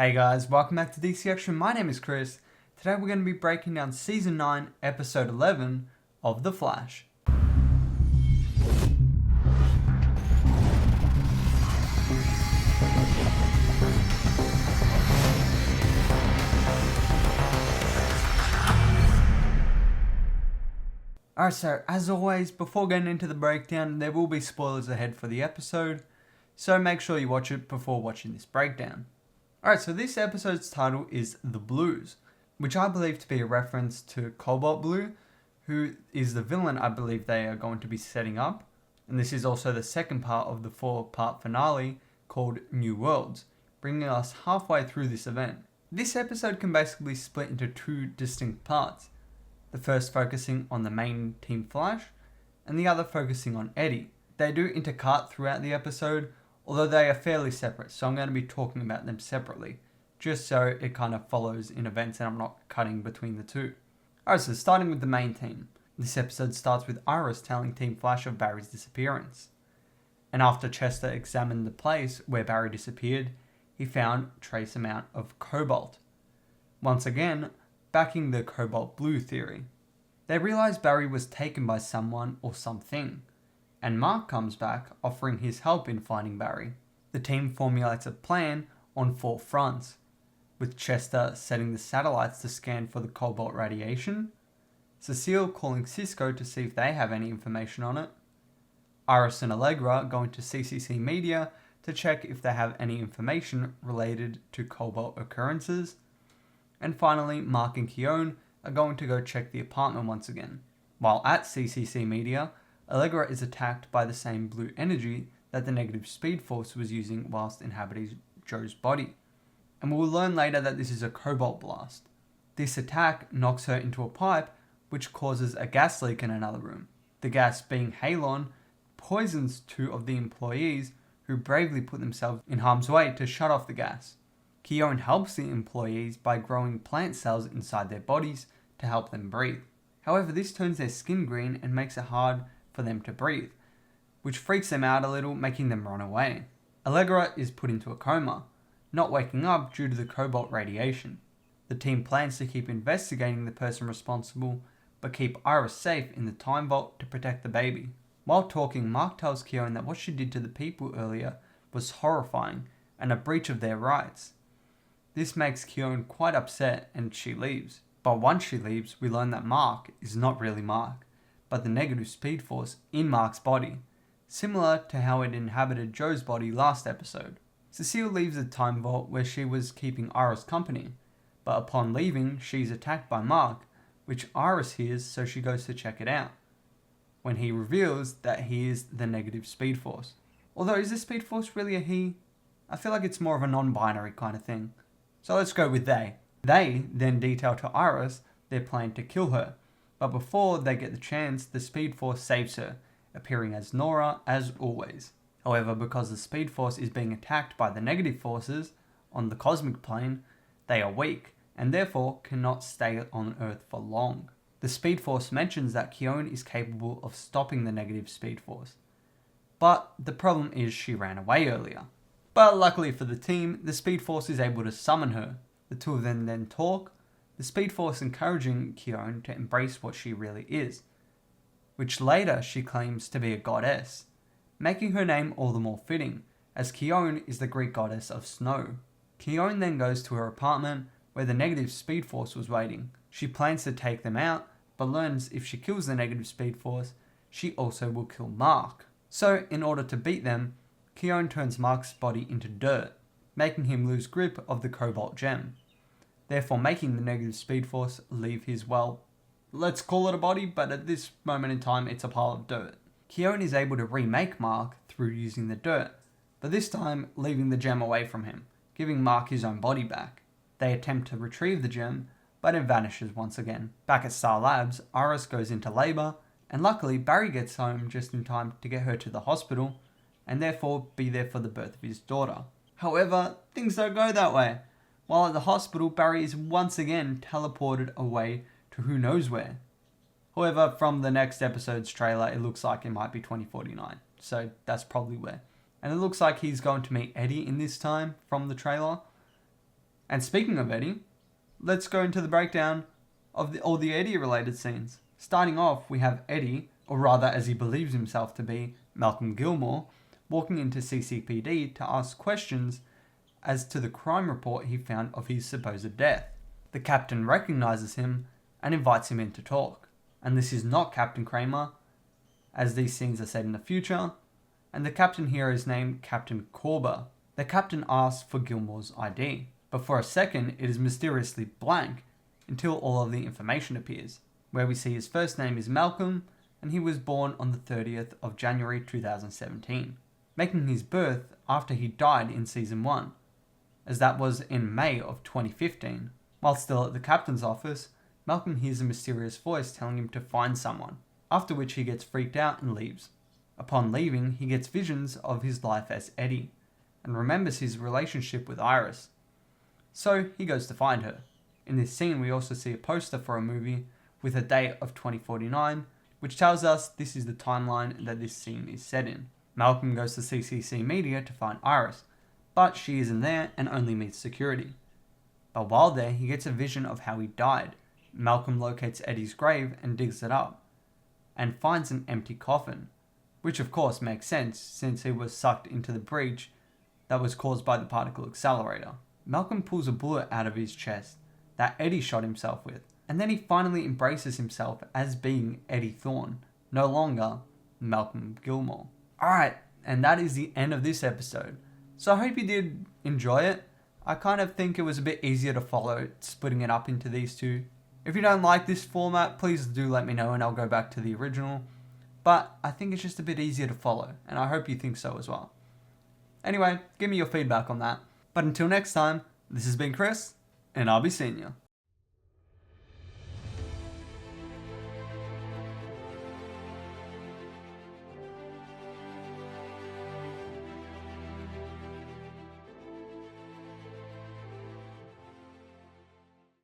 Hey guys, welcome back to DC Action. My name is Chris. Today we're going to be breaking down Season 9, Episode 11 of The Flash. Alright, so as always, before getting into the breakdown, there will be spoilers ahead for the episode, so make sure you watch it before watching this breakdown. Alright, so this episode's title is The Blues, which I believe to be a reference to Cobalt Blue, who is the villain I believe they are going to be setting up. And this is also the second part of the 4-part finale called New Worlds, bringing us halfway through this event. This episode can basically split into two distinct parts, the first focusing on the main Team Flash, and the other focusing on Eddie. They do intercut throughout the episode, although they are fairly separate, so I'm going to be talking about them separately, just so it kind of follows in events and I'm not cutting between the two. Alright, so starting with the main team. This episode starts with Iris telling Team Flash of Barry's disappearance. And after Chester examined the place where Barry disappeared, he found a trace amount of Cobalt. Once again, backing the Cobalt Blue theory. They realize Barry was taken by someone or something, and Mark comes back offering his help in finding Barry. The team formulates a plan on 4 fronts, with Chester setting the satellites to scan for the Cobalt radiation, Cecile calling Cisco to see if they have any information on it, Iris and Allegra going to CCC Media to check if they have any information related to Cobalt occurrences, and finally Mark and Keown are going to go check the apartment once again. While at CCC Media, Allegra is attacked by the same blue energy that the negative Speedforce was using whilst inhabiting Joe's body. And we'll learn later that this is a Cobalt blast. This attack knocks her into a pipe, which causes a gas leak in another room. The gas, being halon, poisons 2 of the employees who bravely put themselves in harm's way to shut off the gas. Keown helps the employees by growing plant cells inside their bodies to help them breathe. However, this turns their skin green and makes it hard for them to breathe, which freaks them out a little, making them run away. Allegra is put into a coma, not waking up due to the Cobalt radiation. The team plans to keep investigating the person responsible, but keep Iris safe in the time vault to protect the baby. While talking, Mark tells Keown that what she did to the people earlier was horrifying and a breach of their rights. This makes Keown quite upset and she leaves. But once she leaves, we learn that Mark is not really Mark, but the negative Speedforce in Mark's body, similar to how it inhabited Joe's body last episode. Cecile leaves the time vault where she was keeping Iris company, but upon leaving, she's attacked by Mark, which Iris hears, so she goes to check it out, when he reveals that he is the negative Speedforce. Although, is the Speedforce really a he? I feel like it's more of a non-binary kind of thing. So let's go with they. They then detail to Iris their plan to kill her, but before they get the chance, the Speedforce saves her, appearing as Nora as always. However, because the Speedforce is being attacked by the negative forces on the cosmic plane, they are weak, and therefore cannot stay on Earth for long. The Speedforce mentions that Keown is capable of stopping the negative Speedforce, but the problem is she ran away earlier. But luckily for the team, the Speedforce is able to summon her. The two of them then talk, the Speedforce encouraging Keown to embrace what she really is, which later she claims to be a goddess, making her name all the more fitting, as Keown is the Greek goddess of snow. Keown then goes to her apartment, where the negative Speedforce was waiting. She plans to take them out, but learns if she kills the negative Speedforce, she also will kill Mark. So, in order to beat them, Keown turns Mark's body into dirt, making him lose grip of the Cobalt gem, therefore making the negative Speedforce leave his, well, let's call it a body, but at this moment in time it's a pile of dirt. Keown is able to remake Mark through using the dirt, but this time leaving the gem away from him, giving Mark his own body back. They attempt to retrieve the gem, but it vanishes once again. Back at Star Labs, Iris goes into labour, and luckily Barry gets home just in time to get her to the hospital, and therefore be there for the birth of his daughter. However, things don't go that way. While at the hospital, Barry is once again teleported away to who knows where. However, from the next episode's trailer, it looks like it might be 2049, so that's probably where. And it looks like he's going to meet Eddie in this time from the trailer. And speaking of Eddie, let's go into the breakdown of all the Eddie related scenes. Starting off, we have Eddie, or rather as he believes himself to be, Malcolm Gilmore, walking into CCPD to ask questions as to the crime report he found of his supposed death. The captain recognizes him and invites him in to talk. And this is not Captain Kramer, as these things are said in the future, and the captain here is named Captain Korber. The captain asks for Gilmore's ID, but for a second it is mysteriously blank until all of the information appears, where we see his first name is Malcolm, and he was born on the 30th of January 2017, making his birth after he died in Season 1, as that was in May of 2015. While still at the captain's office, Malcolm hears a mysterious voice telling him to find someone, after which he gets freaked out and leaves. Upon leaving, he gets visions of his life as Eddie, and remembers his relationship with Iris. So he goes to find her. In this scene, we also see a poster for a movie with a date of 2049, which tells us this is the timeline that this scene is set in. Malcolm goes to CCC Media to find Iris, but she isn't there and only meets security. But while there, he gets a vision of how he died. Malcolm locates Eddie's grave and digs it up, and finds an empty coffin, which of course makes sense since he was sucked into the breach that was caused by the particle accelerator. Malcolm pulls a bullet out of his chest that Eddie shot himself with, and then he finally embraces himself as being Eddie Thorne, no longer Malcolm Gilmore. Alright, and that is the end of this episode. So I hope you did enjoy it. I kind of think it was a bit easier to follow, splitting it up into these two. If you don't like this format, please do let me know and I'll go back to the original. But I think it's just a bit easier to follow, and I hope you think so as well. Anyway, give me your feedback on that. But until next time, this has been Chris, and I'll be seeing you.